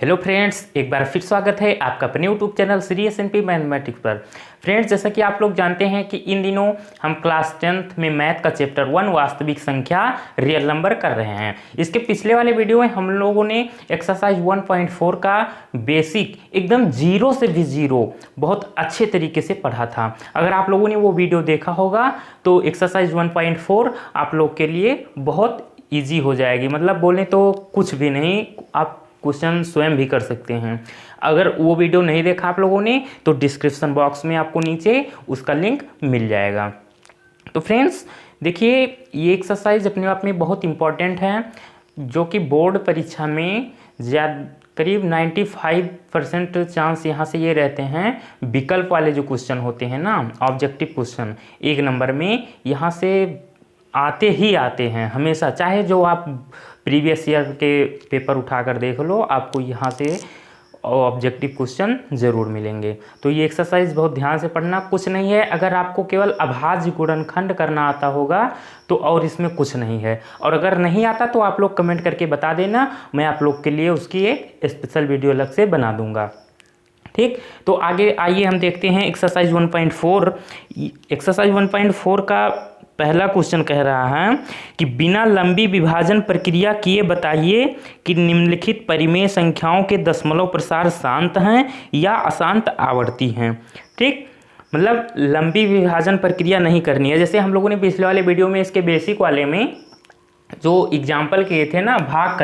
Hello friends, एक बार फिर स्वागत है आपका अपने YouTube channel serious NP mathematics पर। फ्रेंड्स, जैसा कि आप लोग जानते हैं कि इन दिनों हम क्लास 10th में मैथ का चैप्टर 1 वास्तविक संख्या रियल नंबर कर रहे हैं। इसके पिछले वाले वीडियो में हम लोगों ने एक्सरसाइज 1.4 का बेसिक एकदम जीरो से भी जीरो बहुत अच्छे तरीके से पढ़ा था। अगर आप लोगों ने वो वीडियो देखा होगा तो एक्सरसाइज 1.4 आप लोग के लिए बहुत ईजी हो जाएगी। मतलब बोले तो कुछ भी नहीं, आप क्वेश्चन स्वयं भी कर सकते हैं। अगर वो वीडियो नहीं देखा आप लोगों ने तो डिस्क्रिप्शन बॉक्स में आपको नीचे उसका लिंक मिल जाएगा। तो फ्रेंड्स देखिए, ये एक्सरसाइज अपने आप में बहुत इम्पॉर्टेंट है, जो कि बोर्ड परीक्षा में करीब 95% चांस यहाँ से ये रहते हैं। विकल्प वाले जो क्वेश्चन होते हैं ना, ऑब्जेक्टिव क्वेश्चन 1 नंबर में यहाँ से आते ही आते हैं हमेशा। चाहे जो आप प्रीवियस ईयर के पेपर उठाकर देख लो, आपको यहाँ से ऑब्जेक्टिव क्वेश्चन ज़रूर मिलेंगे। तो ये एक्सरसाइज बहुत ध्यान से पढ़ना, कुछ नहीं है। अगर आपको केवल अभाज्य गुणनखंड करना आता होगा तो और इसमें कुछ नहीं है, और अगर नहीं आता तो आप लोग कमेंट करके बता देना, मैं आप लोग के लिए उसकी एक स्पेशल वीडियो अलग से बना दूंगा। ठीक, तो आगे आइए हम देखते हैं एक्सरसाइज 1.4। एक्सरसाइज 1.4 का पहला क्वेश्चन कह रहा है कि बिना लंबी विभाजन प्रक्रिया किए बताइए कि निम्नलिखित परिमेय संख्याओं के दशमलव प्रसार शांत हैं या अशांत आवर्ती हैं। ठीक, मतलब लंबी विभाजन प्रक्रिया नहीं करनी है। जैसे हम लोगों ने पिछले वाले वीडियो में इसके बेसिक वाले में जो एग्जाम्पल किए थे ना, भाग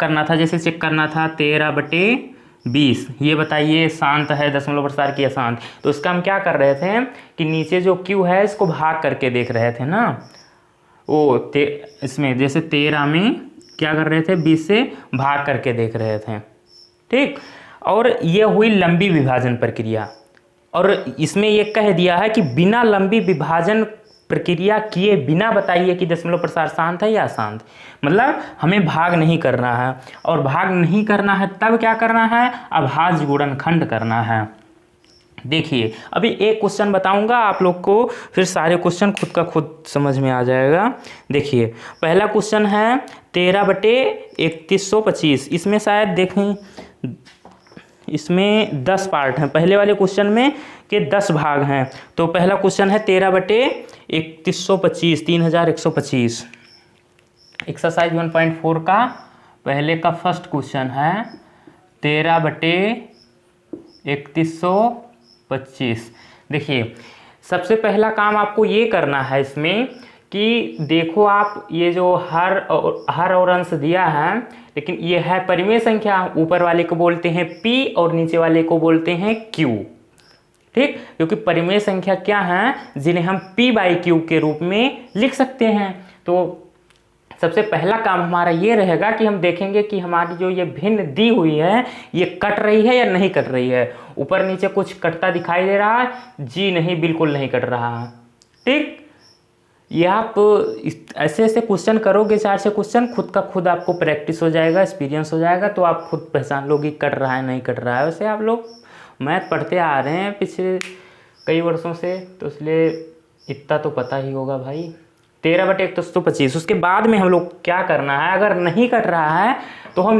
करना था, जैसे चेक करना था 13/20, ये बताइए शांत है दशमलव प्रसार की अशांत। तो इसका हम क्या कर रहे थे कि नीचे जो क्यू है इसको भाग करके देख रहे थे ना। इसमें जैसे 13 में क्या कर रहे थे, 20 से भाग करके देख रहे थे। ठीक, और ये हुई लंबी विभाजन प्रक्रिया। और इसमें ये कह दिया है कि बिना लंबी विभाजन प्रक्रिया किए बिना बताइए कि दशमलव प्रसार शांत है या अशांत। मतलब हमें भाग नहीं करना है, और भाग नहीं करना है तब क्या करना है, अभाज्य गुणनखंड करना है। देखिए, अभी एक क्वेश्चन बताऊंगा आप लोग को, फिर सारे क्वेश्चन खुद का खुद समझ में आ जाएगा। देखिए, पहला क्वेश्चन है 13/3125। इसमें शायद देखें, इसमें 10 पार्ट हैं। पहले वाले क्वेश्चन में के 10 भाग हैं। तो पहला क्वेश्चन है 13/3125, 3125। एक्सरसाइज 1.4 का पहले का फर्स्ट क्वेश्चन है 13/3125। देखिए, सबसे पहला काम आपको ये करना है इसमें कि देखो, आप ये जो हर और अंश दिया है, लेकिन ये है परिमेय संख्या। ऊपर वाले को बोलते हैं P और नीचे वाले को बोलते हैं Q। ठीक, क्योंकि परिमेय संख्या क्या है, जिन्हें हम P/Q के रूप में लिख सकते हैं। तो सबसे पहला काम हमारा ये रहेगा कि हम देखेंगे कि हमारी जो ये भिन्न दी हुई है ये कट रही है या नहीं कट रही है। ऊपर नीचे कुछ कटता दिखाई दे रहा है? जी नहीं, बिल्कुल नहीं कट रहा है। ठीक, ये आप ऐसे ऐसे क्वेश्चन करोगे, 4 से क्वेश्चन, खुद का खुद आपको प्रैक्टिस हो जाएगा, एक्सपीरियंस हो जाएगा, तो आप खुद पहचान लोगे कट रहा है नहीं कट रहा है। वैसे आप लोग मैथ पढ़ते आ रहे हैं पिछले कई वर्षों से, तो इसलिए इतना तो पता ही होगा भाई। 13/3125। उसके बाद में हम लोग क्या करना है, अगर नहीं कट रहा है तो हम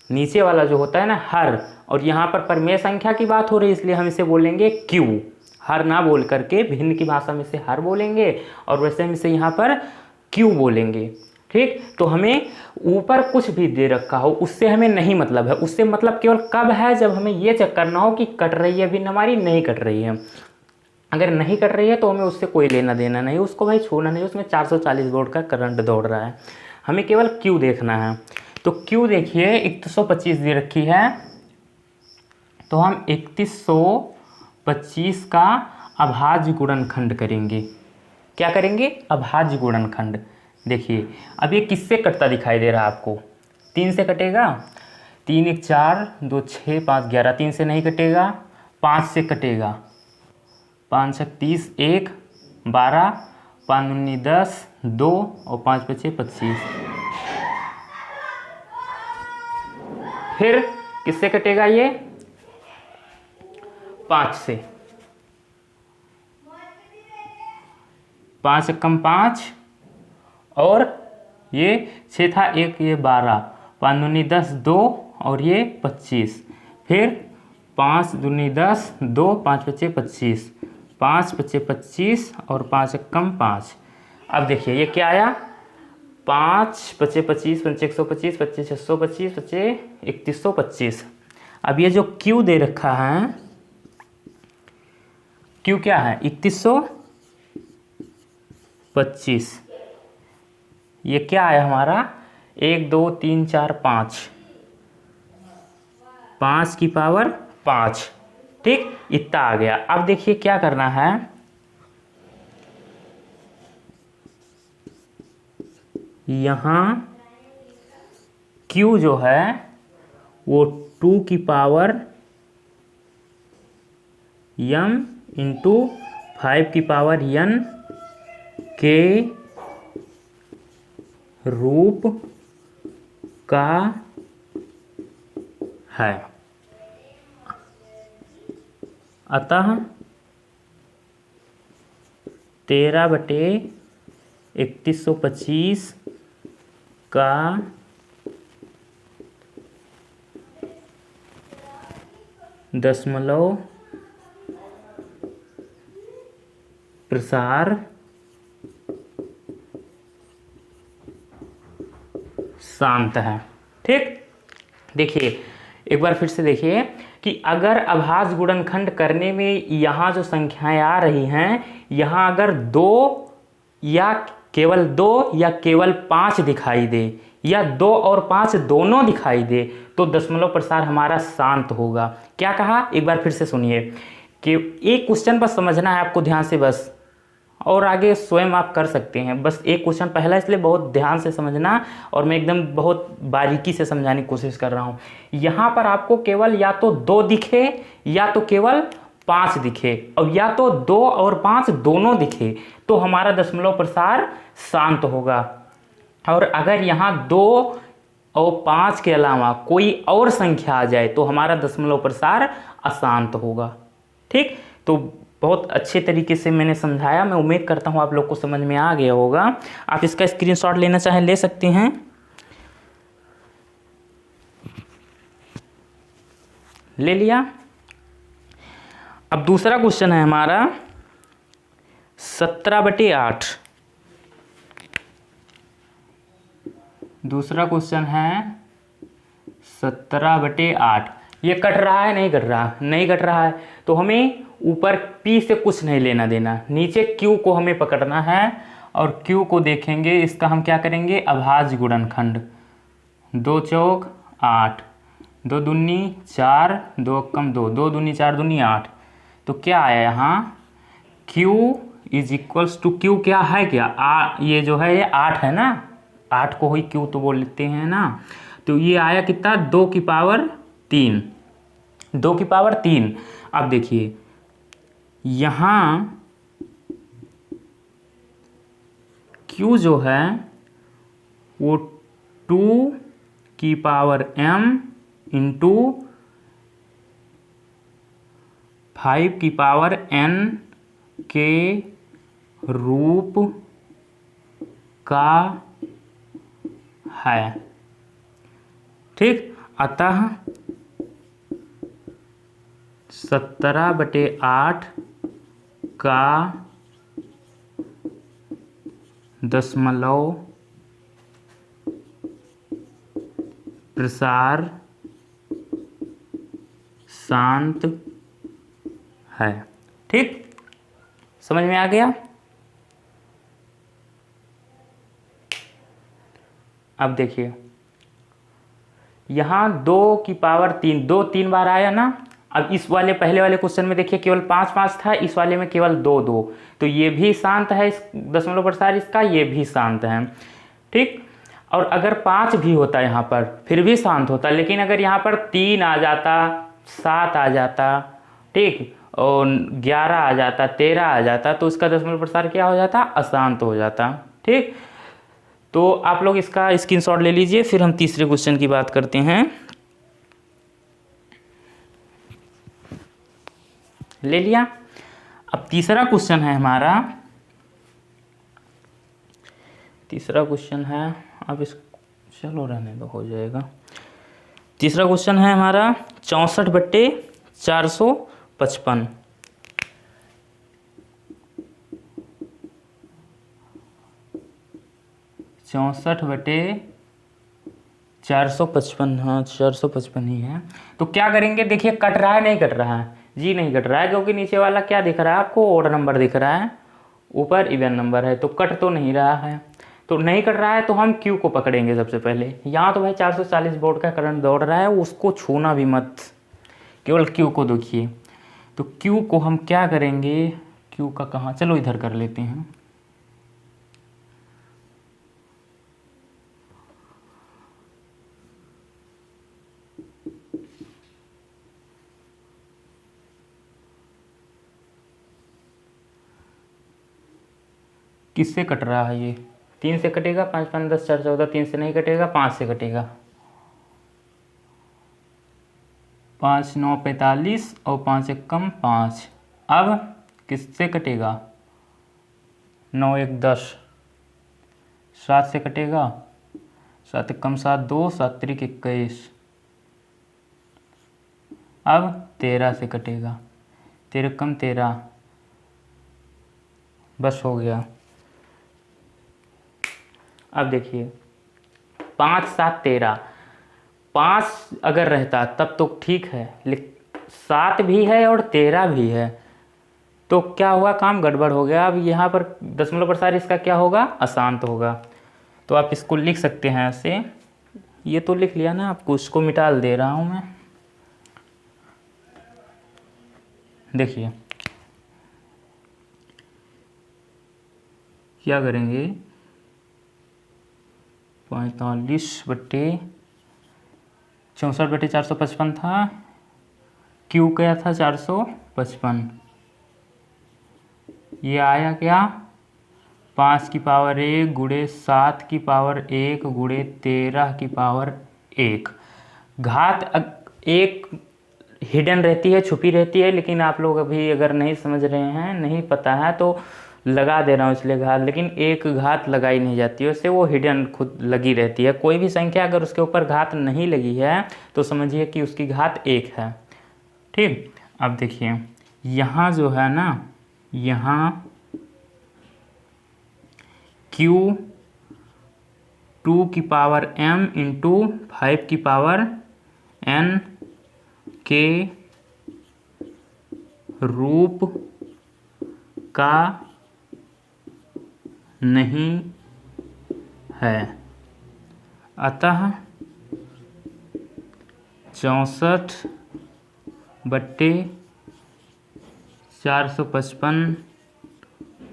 नीचे वाला जो होता है ना हर, और यहाँ पर परिमेय संख्या की बात हो रही है इसलिए हम इसे बोलेंगे Q। हर ना बोल करके भिन्न की भाषा में से हर बोलेंगे, और वैसे हम इसे यहाँ पर Q बोलेंगे। ठीक, तो हमें ऊपर कुछ भी दे रखा हो उससे हमें नहीं मतलब है। उससे मतलब केवल कब है, जब हमें ये चेक करना हो कि कट रही है भिन्न हमारी, नहीं कट रही है। अगर नहीं कट रही है तो हमें उससे कोई लेना देना नहीं, उसको भाई छूना नहीं। उसमें 440 वोल्ट का करंट दौड़ रहा है, हमें केवल Q देखना है। तो Q देखिए 3125 दे रखी है, तो हम 3125 का अभाज्य गुणनखंड करेंगे। क्या करेंगे, अभाज्य गुणनखंड। देखिए, अब ये किससे कटता दिखाई दे रहा है आपको? 3 से कटेगा। 3 1 4, 2 6, 5 11। 3 से नहीं कटेगा, 5 से कटेगा। 5 6 30, 1 12, 5 19 10, 2 और 5 5 25। फिर किससे कटेगा ये? 5 से। 5 कम 5, और ये 6 था, 1 ये 12, 5 दूनी 10, 2 और ये 25, फिर 5 दूनी 10, 2, 5 पच्चे 25, 5 पच्चे 25 और 5 कम 5। अब देखिए ये क्या आया, 5 पच्चे 25, 5 125, 25 625, 25 3125। अब ये जो Q दे रखा है, Q क्या है 3125, ये क्या है हमारा 1 2 3 4 5, 5 की पावर 5, ठीक, इतना आ गया। अब देखिए क्या करना है, यहाँ Q जो है वो 2 की पावर m इंटू 5 की पावर n के रूप का है। अतः 13/3125 का दशमलव प्रसार शांत है। ठीक, देखिए एक बार फिर से देखिए कि अगर अभाज्य गुणनखंड करने में यहाँ जो संख्याएं आ रही हैं, यहाँ अगर 2 या केवल 5 दिखाई दे या 2 और 5 दोनों दिखाई दे तो दशमलव प्रसार हमारा शांत होगा। क्या कहा, एक बार फिर से सुनिए कि एक क्वेश्चन बस समझना है आपको ध्यान से बस, और आगे स्वयं आप कर सकते हैं। बस एक क्वेश्चन पहला इसलिए बहुत ध्यान से समझना, और मैं एकदम बहुत बारीकी से समझाने की कोशिश कर रहा हूँ। यहाँ पर आपको केवल या तो 2 दिखे या तो केवल 5 दिखे, और या तो 2 और 5 दोनों दिखे तो हमारा दशमलव प्रसार शांत होगा। और अगर यहाँ 2 और 5 के अलावा कोई और संख्या आ जाए तो हमारा दशमलव प्रसार अशांत होगा। ठीक, तो बहुत अच्छे तरीके से मैंने समझाया। मैं उम्मीद करता हूँ आप लोग को समझ में आ गया होगा। आप इसका स्क्रीनशॉट लेना चाहें ले सकते हैं। ले लिया। अब दूसरा क्वेश्चन है हमारा 17/8। दूसरा क्वेश्चन है 17/8। ये कट रहा है नहीं कट रहा, नहीं कट रहा है तो हमें ऊपर P से कुछ नहीं लेना देना, नीचे Q को हमें पकड़ना है और Q को देखेंगे। इसका हम क्या करेंगे, अभाज्य गुणनखंड। 2 चौक 8, 2 दूनी 4, 2 कम 2, 2 दूनी 4 दूनी 8। तो क्या आया यहाँ Q is equals to, Q क्या है, क्या ये जो है ये 8 है ना, 8 को ही Q तो बोल लेते हैं ना। तो ये आया कितना 2 की पावर 3, 2 की पावर 3। अब देखिए यहाँ Q जो है वो 2 की पावर m इंटू 5 की पावर n के रूप का है। ठीक, अतः 17/8 का दशमलव प्रसार शांत है। ठीक, समझ में आ गया। अब देखिए यहाँ 2 की पावर 3, 2 3 बार आया ना। अब इस वाले पहले वाले क्वेश्चन में देखिए केवल 5 5 था, इस वाले में केवल 2 2, तो ये भी शांत है। इस दशमलव प्रसार इसका ये भी शांत है। ठीक, और अगर 5 भी होता यहाँ पर फिर भी शांत होता, लेकिन अगर यहाँ पर 3 आ जाता, 7 आ जाता, ठीक, और 11 आ जाता, 13 आ जाता तो इसका दशमलव प्रसार क्या हो जाता, अशांत हो जाता। ठीक, तो आप लोग इसका स्क्रीनशॉट ले लीजिए, फिर हम तीसरे क्वेश्चन की बात करते हैं। ले लिया। अब तीसरा क्वेश्चन है हमारा, तीसरा क्वेश्चन है, अब इस चलो रहने दो, हो जाएगा। तीसरा क्वेश्चन है हमारा 64/455। 64/455, हाँ 455 ही है। तो क्या करेंगे, देखिए कट रहा है नहीं कट रहा है, जी नहीं कट रहा है, क्योंकि नीचे वाला क्या दिख रहा है आपको, ओड नंबर दिख रहा है, ऊपर इवन नंबर है, तो कट तो नहीं रहा है। तो नहीं कट रहा है तो हम क्यू को पकड़ेंगे सबसे पहले। यहाँ तो भाई 440 वोल्ट का करंट दौड़ रहा है, उसको छूना भी मत, केवल क्यू को देखिए। तो क्यू को हम क्या करेंगे, क्यू का कहाँ, चलो इधर कर लेते हैं। किससे कट रहा है ये, 3 से कटेगा, 5 5 10 4 14, 3 से नहीं कटेगा, 5 से कटेगा, 5 9 45 और 5 1 कम 5। अब किससे कटेगा, 9 1 10, 7 से कटेगा, 7 1 कम 7 2, 7 3 21। अब 13 से कटेगा, 13 कम 13, बस हो गया। अब देखिए 5 7 13, 5 अगर रहता तब तो ठीक है, लेकिन 7 भी है और 13 भी है, तो क्या हुआ, काम गड़बड़ हो गया। अब यहाँ पर दशमलव प्रसार इसका क्या होगा, अशांत होगा। तो आप इसको लिख सकते हैं ऐसे, ये तो लिख लिया ना आपको, उसको मिटा दे रहा हूँ मैं। देखिए क्या करेंगे, 45/64/455 था, क्यू क्या था 455, ये आया क्या, 5 की पावर 1 गुणे 7 की पावर 1 गुणे 13 की पावर 1। घात एक हिडन रहती है, छुपी रहती है, लेकिन आप लोग अभी अगर नहीं समझ रहे हैं, नहीं पता है, तो लगा दे रहा हूँ इसलिए घात, लेकिन एक घात लगाई नहीं जाती है, उससे वो हिडन खुद लगी रहती है। कोई भी संख्या अगर उसके ऊपर घात नहीं लगी है तो समझिए कि उसकी घात 1 है। ठीक, अब देखिए यहाँ जो है ना, यहाँ Q 2 की पावर m इंटू 5 की पावर n के रूप का नहीं है, अतः 64/455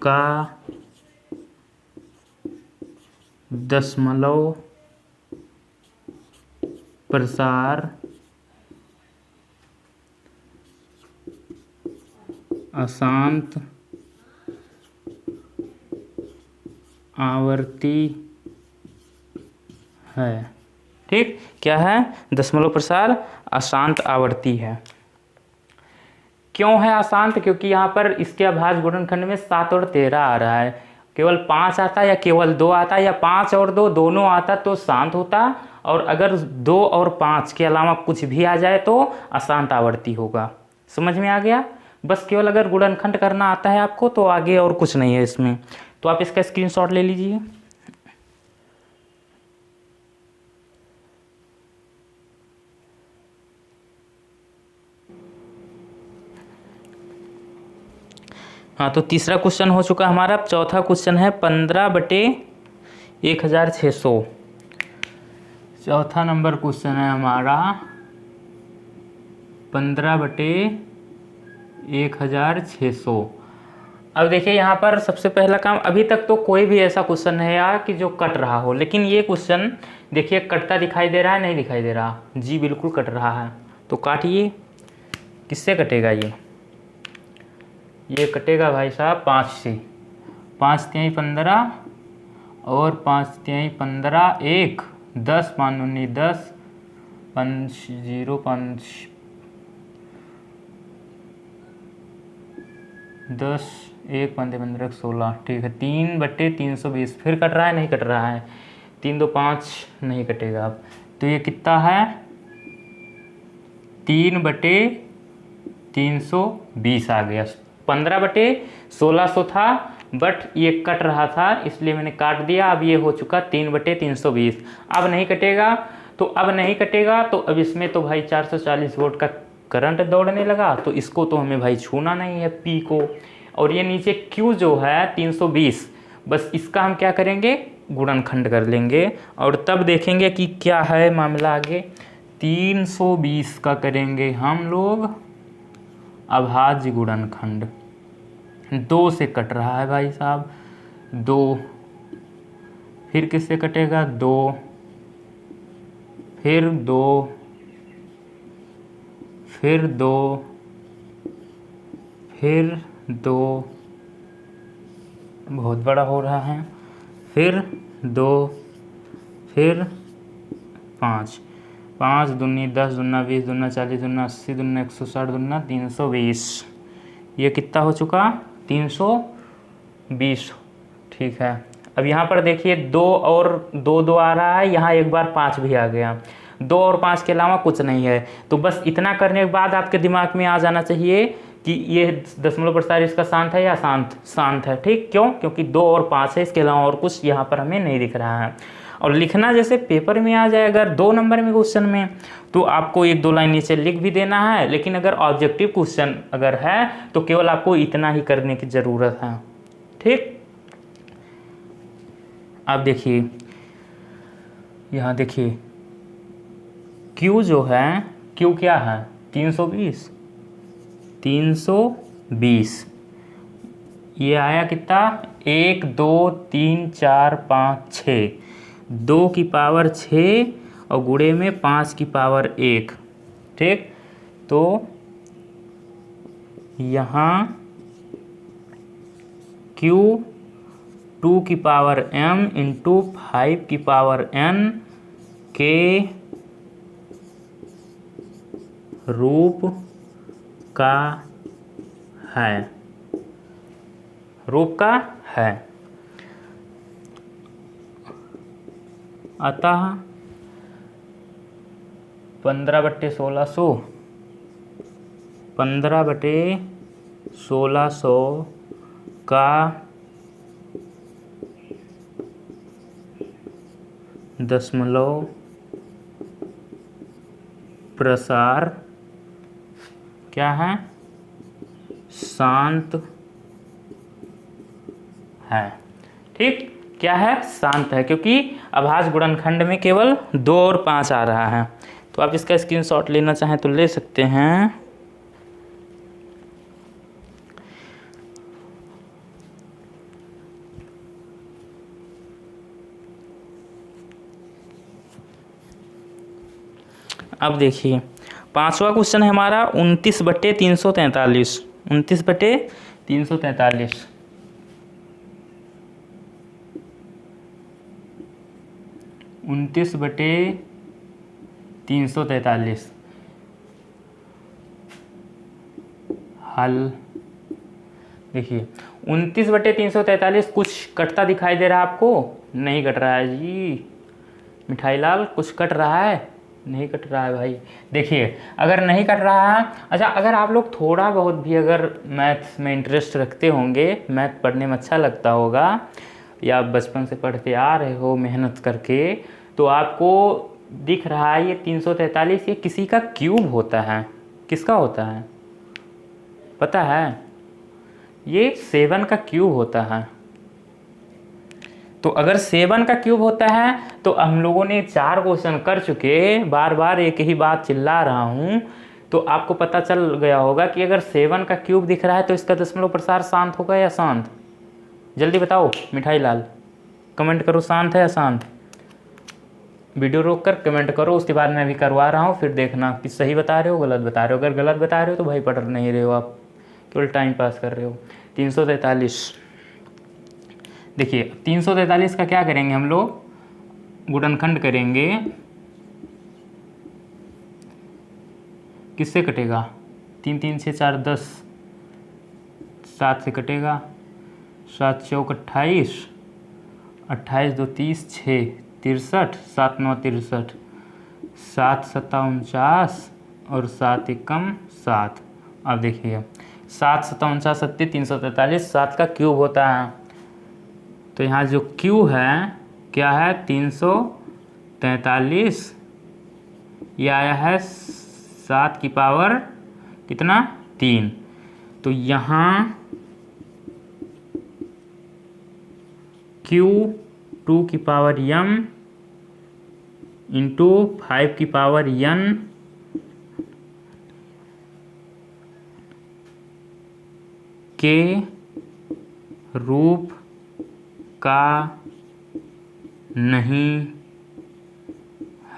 का दशमलव प्रसार अशांत आवर्ती है। ठीक, क्या है, दशमलव प्रसार अशांत आवर्ती है। क्यों है अशांत, क्योंकि यहाँ पर इसके अभाज्य गुणनखंड में 7 और 13 आ रहा है, केवल 5 आता या केवल 2 आता या 5 और 2 दोनों आता तो शांत होता, और अगर 2 और 5 के अलावा कुछ भी आ जाए तो अशांत आवर्ती होगा। समझ में आ गया, बस केवल अगर गुणनखंड करना आता है आपको तो आगे और कुछ नहीं है इसमें। तो आप इसका स्क्रीनशॉट ले लीजिए। हाँ, तो तीसरा क्वेश्चन हो चुका हमारा। अब चौथा क्वेश्चन है 15/1600। चौथा नंबर क्वेश्चन है हमारा 15/1600। अब देखिए यहाँ पर सबसे पहला काम, अभी तक तो कोई भी ऐसा क्वेश्चन नहीं आया कि जो कट रहा हो, लेकिन ये क्वेश्चन देखिए कटता दिखाई दे रहा है, नहीं दिखाई दे रहा, जी बिल्कुल कट रहा है। तो काटिए, किससे कटेगा ये कटेगा भाई साहब 5 से। 5 तिहाई 15 और 5 तिहाई 15, 1 10 5 19 10 5 0 5 10 1 5 15 16। ठीक है, 3/320 फिर कट रहा है, नहीं कट रहा है, 3 2 5 नहीं कटेगा अब, तो ये कितना है 3/320 आ गया। 15/1600 था, बट ये कट रहा था इसलिए मैंने काट दिया। अब ये हो चुका 3/320। अब नहीं कटेगा, तो अब नहीं कटेगा, तो अब इसमें तो भाई 440 वोल्ट का करंट दौड़ने लगा, तो इसको तो हमें भाई छूना नहीं है पी को। और ये नीचे क्यू जो है 320, बस इसका हम क्या करेंगे गुणनखंड कर लेंगे और तब देखेंगे कि क्या है मामला आगे। 320 का करेंगे हम लोग अभाज्य गुणनखंड। 2 से कट रहा है भाई साहब, 2 फिर किससे कटेगा 2, फिर 2, फिर 2, फिर 2, बहुत बड़ा हो रहा है, फिर 2, फिर 5, 5 दूनी 10 दूना 20 दूना 40 दूना 80 दूना 160 दूना 320। ये कितना हो चुका 320। ठीक है, अब यहाँ पर देखिए 2 और 2 2 आ रहा है, यहाँ एक बार 5 भी आ गया। 2 और 5 के अलावा कुछ नहीं है। तो बस इतना करने के बाद आपके दिमाग में आ जाना चाहिए कि ये दशमलव प्रसार इसका शांत है या शांत है। ठीक, क्यों? क्योंकि 2 और 5 है, इसके अलावा और कुछ यहाँ पर हमें नहीं दिख रहा है। और लिखना जैसे पेपर में आ जाए अगर 2 नंबर में क्वेश्चन में, तो आपको 1-2 लाइन नीचे लिख भी देना है, लेकिन अगर ऑब्जेक्टिव क्वेश्चन अगर है तो केवल आपको इतना ही करने की ज़रूरत है। ठीक, अब देखिए यहाँ देखिए Q जो है, Q क्या है 320, 320। ये आया कितना 1 2 3 4 5 6, 2 की पावर 6 और गुणे में 5 की पावर 1। ठीक, तो यहाँ Q 2 की पावर m इंटू 5 की पावर n के रूप का है, रूप का है। अतः 15/1600, 15/1600 का दशमलव प्रसार क्या है शांत है। ठीक, क्या है शांत है, क्योंकि अभाज्य गुणनखंड में केवल 2 और 5 आ रहा है। तो आप इसका स्क्रीनशॉट लेना चाहें तो ले सकते हैं। अब देखिए 5वां क्वेश्चन है हमारा 29/343, 29/343, 29/343। हल देखिए 29/343 कुछ कटता दिखाई दे रहा है आपको? नहीं कट रहा है जी मिठाई लाल, कुछ कट रहा है? नहीं कट रहा है भाई। देखिए अगर नहीं कट रहा है, अच्छा अगर आप लोग थोड़ा बहुत भी अगर मैथ्स में इंटरेस्ट रखते होंगे, मैथ पढ़ने में अच्छा लगता होगा, या बचपन से पढ़ते आ रहे हो मेहनत करके, तो आपको दिख रहा है ये 343 ये किसी का क्यूब होता है। किसका होता है पता है? ये 7 का क्यूब होता है। तो अगर 7 का क्यूब होता है तो हम लोगों ने 4 क्वेश्चन कर चुके, बार बार एक ही बात चिल्ला रहा हूँ, तो आपको पता चल गया होगा कि अगर 7 का क्यूब दिख रहा है तो इसका दशमलव प्रसार शांत होगा या शांत? जल्दी बताओ मिठाई लाल, कमेंट करो शांत है या शांत। वीडियो रोक कर कमेंट करो, उसके बाद मैं भी करवा रहा हूँ, फिर देखना कि सही बता रहे हो गलत बता रहे हो। अगर गलत बता रहे हो तो भाई पढ़ नहीं रहे हो, आप केवल टाइम पास कर रहे हो। 343 देखिए 343 का क्या करेंगे हम लोग गुणनखंड करेंगे। किससे कटेगा? 3 3 6 4 10, 7 से कटेगा, 7 चौक 28, 28 2 30, 6 63, 7 9 63, 7 7 49 और 7 एकम 7। अब देखिए 7 7 49 70 343, 7 का क्यूब होता है। तो यहाँ जो क्यू है क्या है 343, ये आया है 7 की पावर कितना 3। तो यहाँ क्यू 2 की पावर m इंटू 5 की पावर n के रूप का नहीं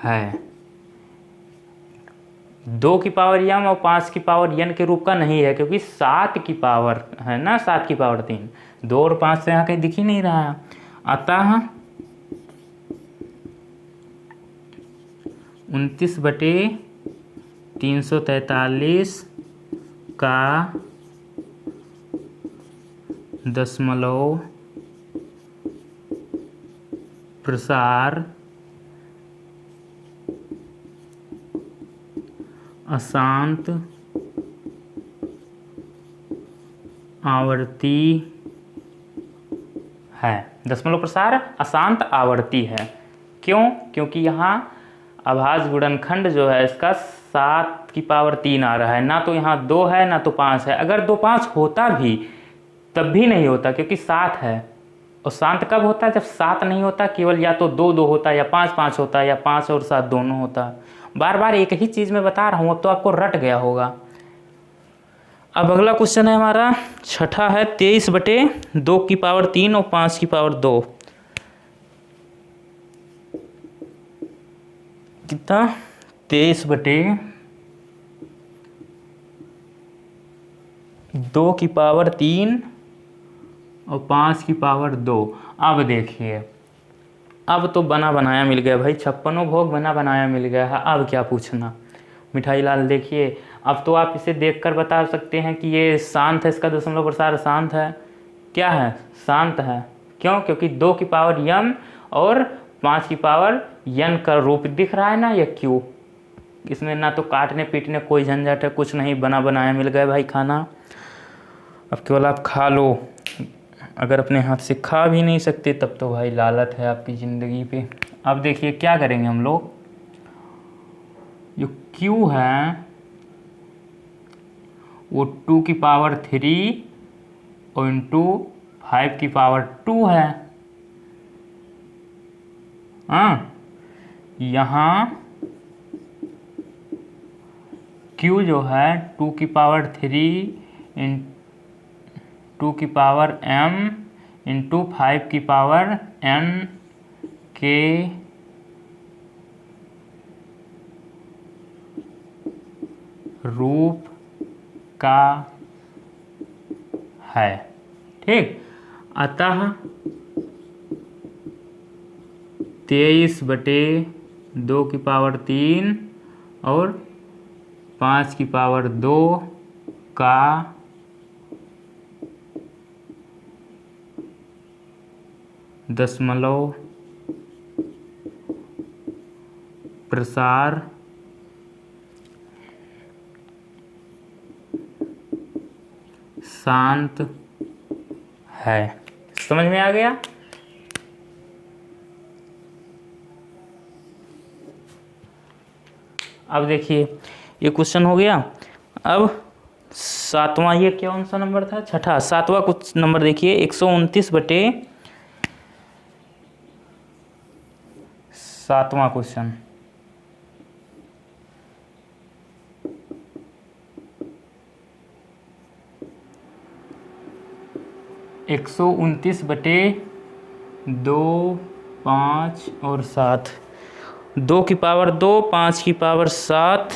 है। 2 की पावर m और 5 की पावर n के रूप का नहीं है, क्योंकि 7 की पावर है ना, 7 की पावर 3, 2 और 5 से यहाँ कहीं दिख ही नहीं रहा है। अतः 29/343 का दशमलव प्रसार अशांत आवर्ती है। दशमलव प्रसार अशांत आवर्ती है। क्यों? क्योंकि यहाँ अभाज्य गुणनखंड जो है इसका 7 की पावर 3 आ रहा है, ना तो यहाँ 2 है ना तो 5 है। अगर 2 5 होता भी तब भी नहीं होता, क्योंकि 7 है। और शांत कब होता है? जब 7 नहीं होता, केवल या तो 2 2 होता है या 5 5 होता है या 5 और 7 दोनों होता है। बार बार एक ही चीज़ में बता रहा हूँ, अब तो आपको रट गया होगा। अब अगला क्वेश्चन है हमारा छठा है 23/2 की पावर 3 और 5 की पावर 2। कितना? 23/2 की पावर 3 और 5 की पावर 2। अब देखिए, अब तो बना बनाया मिल गया भाई, 56 भोग बना बनाया मिल गया है। अब क्या पूछना मिठाई लाल? देखिए अब तो आप इसे देखकर बता सकते हैं कि ये शांत है, इसका दशमलव प्रसार शांत है। क्या है? शांत है। क्यों? क्योंकि 2 की पावर m और 5 की पावर n का रूप दिख रहा है ना, ये q। इसमें ना तो काटने पीटने कोई झंझट है, कुछ नहीं, बना बनाया मिल गया भाई खाना। अब केवल आप खा लो। अगर अपने हाथ से खा भी नहीं सकते तब तो भाई लालत है आपकी ज़िंदगी पे। अब देखिए क्या करेंगे हम लोग, जो Q है वो 2 की पावर 3 और इंटू 5 की पावर 2 है। हाँ, यहाँ Q जो है 2 की पावर 3 इन 2 की पावर m इंटू 5 की पावर n के रूप का है। ठीक, अतः 23/2 की पावर 3 और 5 की पावर 2 का दशमलव प्रसार शांत है। समझ में आ गया? अब देखिए ये क्वेश्चन हो गया। अब सातवां, ये कौन सा नंबर था? छठा। सातवां कुछ नंबर देखिए, 129/7वां क्वेश्चन। एक 129/2 5 और 7, 2 की पावर 2, 5 की पावर 7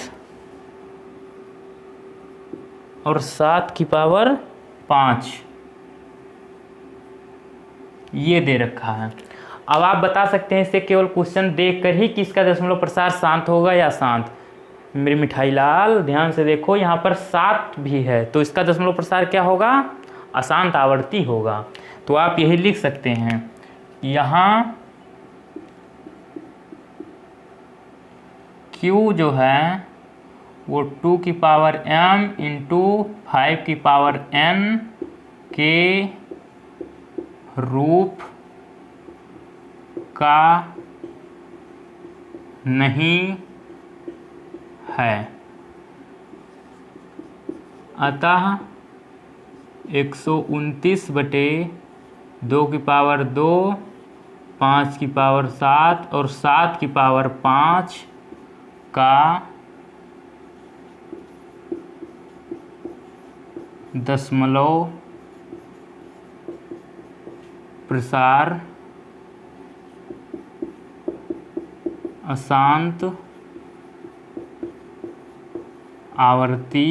और 7 की पावर 5, ये दे रखा है। अब आप बता सकते हैं इससे केवल क्वेश्चन देखकर ही कि इसका दशमलव प्रसार शांत होगा या शांत। मेरी मिठाई लाल ध्यान से देखो, यहाँ पर 7 भी है, तो इसका दशमलव प्रसार क्या होगा? अशांत आवर्ती होगा। तो आप यही लिख सकते हैं, यहाँ क्यू जो है वो 2 की पावर m इंटू 5 की पावर n के रूप का नहीं है। अतः 129 बटे 2 की पावर 2, 5 की पावर 7 और 7 की पावर 5 का दशमलव प्रसार अशांत आवर्ती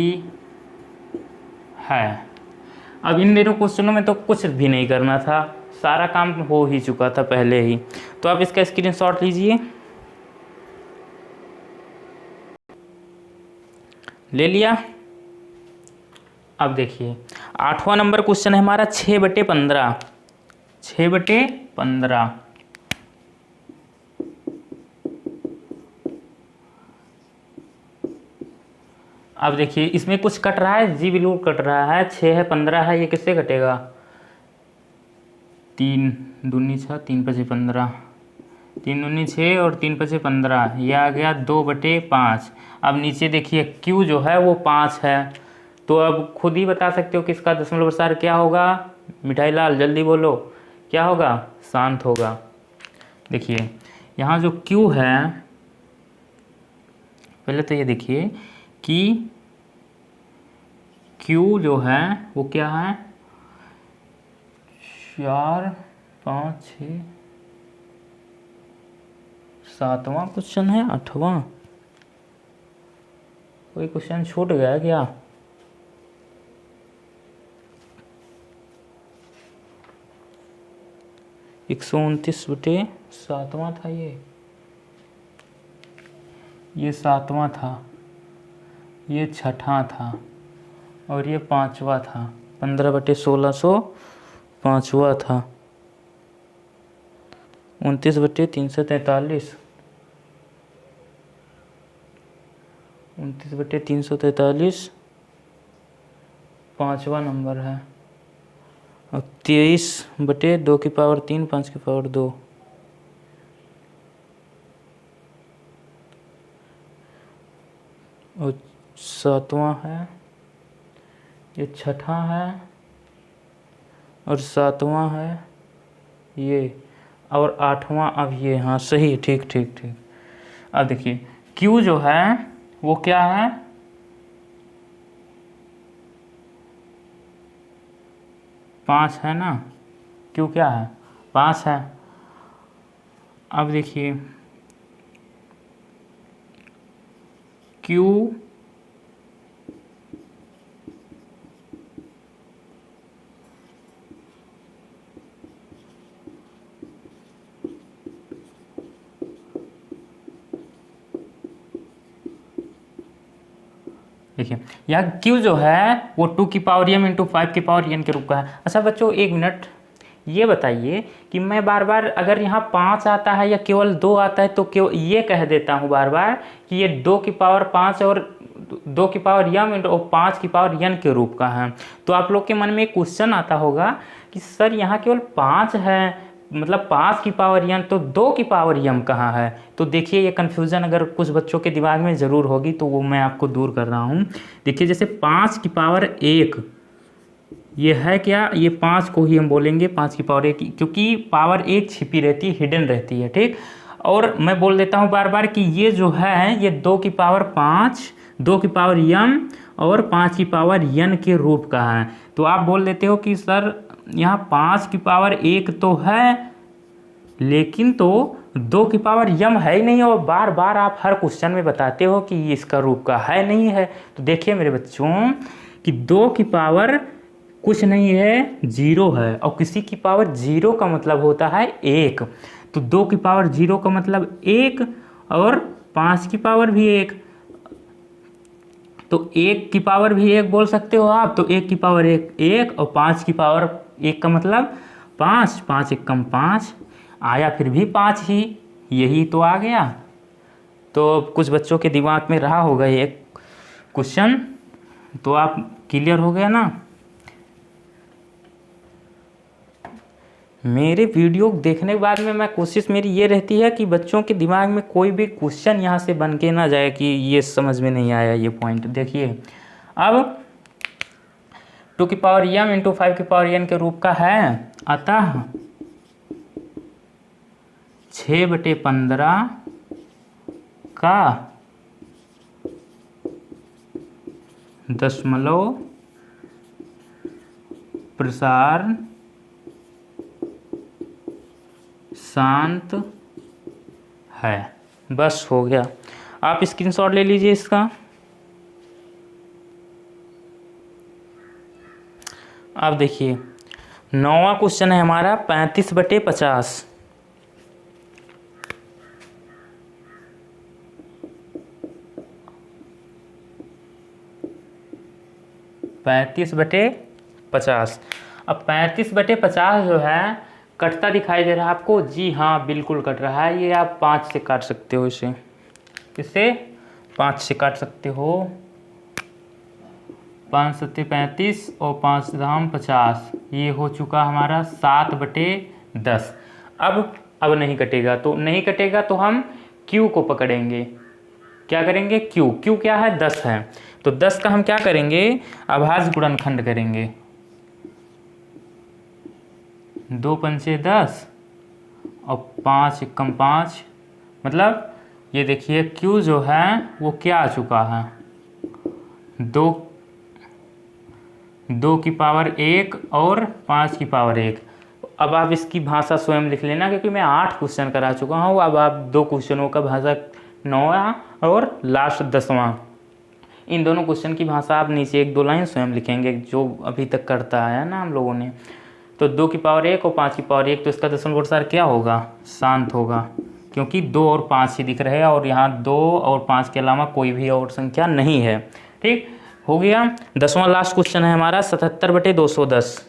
है। अब इन दोनों क्वेश्चनों में तो कुछ भी नहीं करना था, सारा काम हो ही चुका था पहले ही। तो आप इसका स्क्रीनशॉट लीजिए, ले लिया। अब देखिए 8वां नंबर क्वेश्चन है हमारा 6/15। 6/15। अब देखिए इसमें कुछ कट रहा है, जी बिल्कुल कट रहा है। 6 है, 15 है, ये किससे कटेगा? 3 दूनी 6, 3 5 15, 3 दूनी 6 और 3 5 15, ये आ गया 2/5। अब नीचे देखिए Q जो है वो 5 है, तो अब खुद ही बता सकते हो कि इसका दशमलव प्रसार क्या होगा। मिठाई लाल जल्दी बोलो, क्या होगा? शांत होगा। देखिए यहाँ जो Q है, पहले तो ये देखिए कि Q जो है वो क्या है? 4 5 6 7वां क्वेश्चन है, 8वां कोई क्वेश्चन छूट गया क्या? एक 129/7वां था ये 7वां था, ये 6वां था और ये 5वां था। 15/1600 5वां था। 29/343, 29/343 5वां नंबर है। और 23/2 की पावर 3, 5 की पावर 2। और 7वां है, ये 6वां है और 7वां है ये, और 8वां अब ये। हाँ सही, ठीक ठीक ठीक। अब देखिए Q जो है वो क्या है? 5 है ना। Q क्या है? 5 है। अब देखिए Q देखिए यहाँ Q जो है वो 2 की पावर m इंटू 5 की पावर n के रूप का है। अच्छा बच्चों एक मिनट, ये बताइए कि मैं बार बार अगर यहाँ 5 आता है या केवल 2 आता है तो केवल ये कह देता हूँ बार बार कि ये 2 की पावर 5 और 2 की पावर m इंटू 5 की पावर n के रूप का है। तो आप लोग के मन में एक क्वेश्चन आता होगा कि सर यहाँ केवल 5 है, मतलब 5 की पावर n, तो 2 की पावर m कहाँ है? तो देखिए ये कन्फ्यूज़न अगर कुछ बच्चों के दिमाग में ज़रूर होगी, तो वो मैं आपको दूर कर रहा हूँ। देखिए जैसे 5 की पावर 1 ये है क्या? ये 5 को ही हम बोलेंगे 5 की पावर 1, क्योंकि पावर 1 छिपी रहती है, हिडन रहती है, ठीक। और मैं बोल देता हूँ बार बार कि ये जो है ये 2 की पावर 5, 2 की पावर m और 5 की पावर n के रूप का है। तो आप बोल देते हो कि सर यहाँ 5 की पावर 1 तो है, लेकिन तो 2 की पावर m है ही नहीं, और बार बार आप हर क्वेश्चन में बताते हो कि ये इसका रूप का है नहीं है। तो देखिए मेरे बच्चों कि 2 की पावर कुछ नहीं है, 0 है, और किसी की पावर 0 का मतलब होता है 1। तो 2 की पावर 0 का मतलब 1 और 5 की पावर भी 1, तो 1 की पावर भी 1 बोल सकते हो आप। तो 1 की पावर 1 और 5 की पावर 1 का मतलब 5, 5 1 कम 5 आया, फिर भी 5 ही, यही तो आ गया। तो कुछ बच्चों के दिमाग में रहा होगा ये क्वेश्चन, तो आप क्लियर हो गया ना। मेरे वीडियो देखने के बाद में मैं कोशिश मेरी ये रहती है कि बच्चों के दिमाग में कोई भी क्वेश्चन यहाँ से बन के ना जाए कि ये समझ में नहीं आया ये पॉइंट। देखिए अब 2 की पावर m इंटू 5 की पावर n के रूप का है, अतः 6/15 का दशमलव प्रसार शांत है। बस हो गया, आप स्क्रीनशॉट ले लीजिए इसका। अब देखिए 9वां क्वेश्चन है हमारा 35/50। 35/50। अब 35/50 जो है कटता दिखाई दे रहा है आपको? जी हाँ, बिल्कुल कट रहा है। ये आप 5 से काट सकते हो इसे, किससे? 5 से काट सकते हो। 5 सत्ते 35 और 5 धाम 50, ये हो चुका हमारा 7/10। अब नहीं कटेगा, तो नहीं कटेगा तो हम Q को पकड़ेंगे। क्या करेंगे? Q क्या है? 10 है। तो 10 का हम क्या करेंगे? अभाज्य गुणनखंड करेंगे। 2 पंचे 10 और 5 एकम 5, मतलब ये देखिए Q जो है वो क्या आ चुका है? 2 की पावर 1 और 5 की पावर 1। अब आप इसकी भाषा स्वयं लिख लेना, क्योंकि मैं 8 क्वेश्चन करा चुका हूँ। अब आप 2 क्वेश्चनों का भाषा 9वां और लास्ट 10वां, इन दोनों क्वेश्चन की भाषा आप नीचे 1-2 लाइन स्वयं लिखेंगे, जो अभी तक करता आया ना हम लोगों ने। तो 2 की पावर 1 और 5 की पावर 1, तो इसका दशमलव प्रसार क्या होगा? शांत होगा, क्योंकि 2 और 5 ही दिख रहे हैं और यहाँ 2 और 5 के अलावा कोई भी और संख्या नहीं है। ठीक हो गया। 10वां लास्ट क्वेश्चन है हमारा 77/210।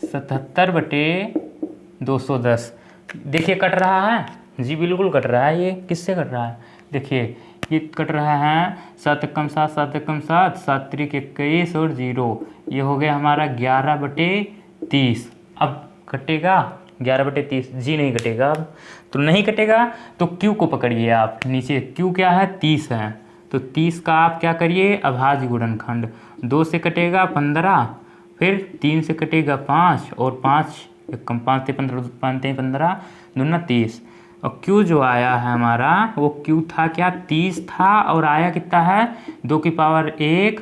77/210। देखिए कट रहा है? जी बिल्कुल कट रहा है। ये किससे कट रहा है? देखिए ये कट रहा है 7 एकम 7, 7 एकम 7, 7 त्रिक 21 और 0, ये हो गया हमारा 11/30। अब कटेगा 11/30? जी नहीं कटेगा। अब तो नहीं कटेगा तो Q को पकड़िए आप नीचे। Q क्या है? 30 है। तो 30 का आप क्या करिए? अभाज्य गुणनखंड। 2 से कटेगा 15, फिर 3 से कटेगा 5 और 5 एकम 5 से 15, 5 से 15 दूना 30। और Q जो आया है हमारा वो Q था क्या? 30 था, और आया कितना है? 2 की पावर 1,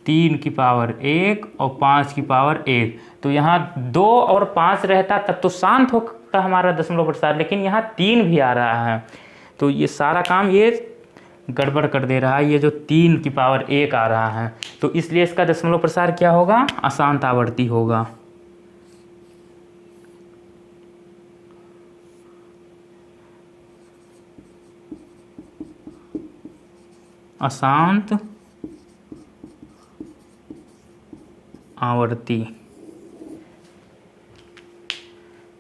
3 की पावर 1 और 5 की पावर 1। तो यहाँ 2 और 5 रहता तब तो शांत होता हमारा दशमलव प्रसार, लेकिन यहाँ 3 भी आ रहा है, तो ये सारा काम ये गड़बड़ कर दे रहा है। ये जो 3 की पावर 1 आ रहा है, तो इसलिए इसका दशमलव प्रसार क्या होगा? अशांत आवर्ती होगा। अशांत आवर्ती।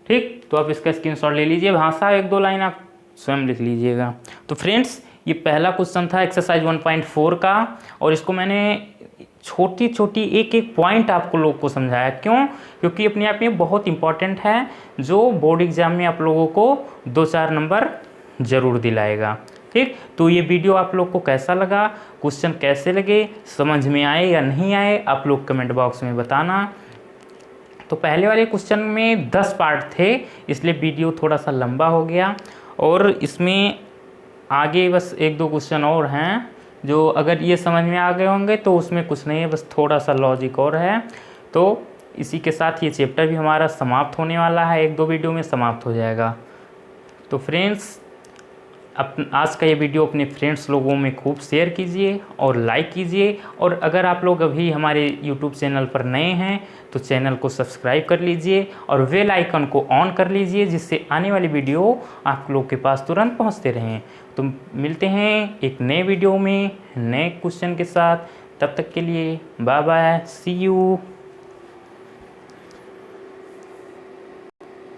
ठीक, तो आप इसका स्क्रीनशॉट ले लीजिए। भाषा 1-2 लाइन आप स्वयं लिख लीजिएगा। तो फ्रेंड्स ये पहला क्वेश्चन था एक्सरसाइज 1.4 का, और इसको मैंने छोटी छोटी एक पॉइंट आपको लोग को समझाया। क्यों? क्योंकि अपने आप में बहुत इंपॉर्टेंट है, जो बोर्ड एग्जाम में आप लोगों को 2-4 नंबर जरूर दिलाएगा। ठीक, तो ये वीडियो आप लोग को कैसा लगा, क्वेश्चन कैसे लगे, समझ में आए या नहीं आए, आप लोग कमेंट बॉक्स में बताना। तो पहले वाले क्वेश्चन में 10 पार्ट थे, इसलिए वीडियो थोड़ा सा लंबा हो गया, और इसमें आगे बस 1-2 क्वेश्चन और हैं, जो अगर ये समझ में आ गए होंगे तो उसमें कुछ नहीं है, बस थोड़ा सा लॉजिक और है। तो इसी के साथ ये चैप्टर भी हमारा समाप्त होने वाला है, 1-2 वीडियो में समाप्त हो जाएगा। तो फ्रेंड्स आज का ये वीडियो अपने फ्रेंड्स लोगों में खूब शेयर कीजिए और लाइक कीजिए, और अगर आप लोग अभी हमारे यूट्यूब चैनल पर नए हैं तो चैनल को सब्सक्राइब कर लीजिए और बेल आइकन को ऑन कर लीजिए, जिससे आने वाली वीडियो आप लोग के पास तुरंत पहुंचते रहें। तो मिलते हैं एक नए वीडियो में नए क्वेश्चन के साथ, तब तक के लिए बाय बाय, सी यू।